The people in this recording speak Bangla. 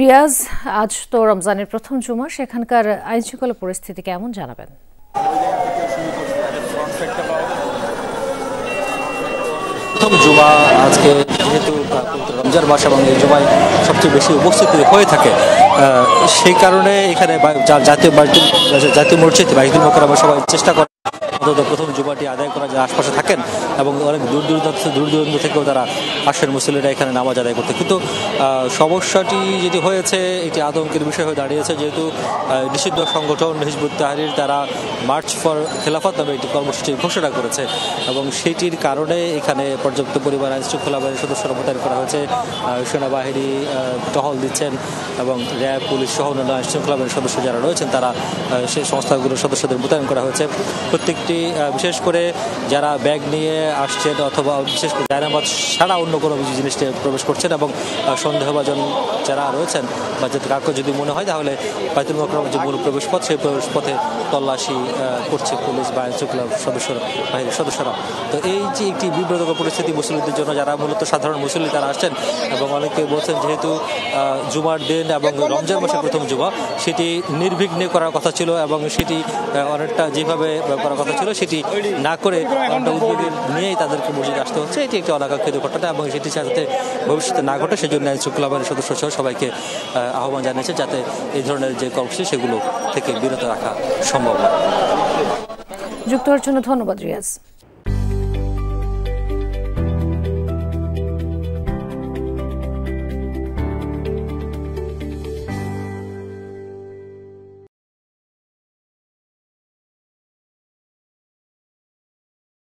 রিয়াজ, আজ তো রমজানের প্রথম জুমা, সেখানকার আইনশৃঙ্খলা পরিস্থিতি কেমন জানাবেন? প্রথম জুমা আজকে যেহেতু রমজান মাস এবং এই জুমায় সবচেয়ে বেশি উপস্থিতি হয়ে থাকে, সেই কারণে এখানে জাতীয় মসজিদ বাইতুল মোকাররমে সবাই চেষ্টা করে অন্তত প্রথম জুমাটি আদায় করা যায়। আশপাশে থাকেন এবং অনেক দূর দূরান্ত থেকেও তারা আসেন মুসল্লিরা এখানে নামাজ আদায় করতে। কিন্তু সমস্যাটি যেটি হয়েছে এটি আতঙ্কের বিষয় হয়ে দাঁড়িয়েছে, যেহেতু নিষিদ্ধ সংগঠন হিজবুত তাহরির তারা মার্চ ফর খেলাফত নামে একটি কর্মসূচির ঘোষণা করেছে এবং সেটির কারণে এখানে পর্যাপ্ত পরিমাণ আইনশৃঙ্খলা বাহিনীর সদস্যরা মোতায়েন করা হয়েছে। সেনাবাহিনী টহল দিচ্ছেন এবং র্যাব, পুলিশ সহ অন্যান্য আইনশৃঙ্খলা বাহিনীর সদস্য যারা রয়েছেন তারা সেই সংস্থাগুলোর সদস্যদের মোতায়েন করা হয়েছে। প্রত্যেকটি বিশেষ করে যারা ব্যাগ নিয়ে আসছেন অথবা বিশেষ করে জায়নামাজ ছাড়া অন্য কোনো জিনিস নিয়ে প্রবেশ করছেন এবং সন্দেহভাজন যারা রয়েছেন বা যাতে কাউকে যদি মনে হয় তাহলে বাইতুল মোকাররমের যে মূল প্রবেশ পথ সেই প্রবেশ পথে তল্লাশি করছে পুলিশ বা আইনশৃঙ্খলা বাহিনীর সদস্যরা। তো এই যে একটি বিব্রতকর পরিস্থিতি মুসল্লিদের জন্য, যারা মূলত সাধারণ মুসল্লি তারা আসছেন এবং অনেকে বলছেন যেহেতু জুমার দিন এবং রমজান মাসের প্রথম জুমা সেটি নির্বিঘ্নে করার কথা ছিল এবং সেটি অনেকটা যেভাবে করার কথা ছিল সেটি না করে অনেকটা উদ্যোগ নিয়েই তাদেরকে মসজিদে আসতে হচ্ছে। এটি একটি অনাকাঙ্ক্ষিত ঘটনা এবং সেটি যাতে ভবিষ্যতে না ঘটে সেজন্য আইনশৃঙ্খলা বাহিনীর সদস্য সহ সবাইকে আহ্বান জানিয়েছে যাতে এই ধরনের যে কর্মসূচি সেগুলো থেকে বিরত রাখা সম্ভব হয়। যুক্ত হওয়ার জন্য ধন্যবাদ রিয়াজ।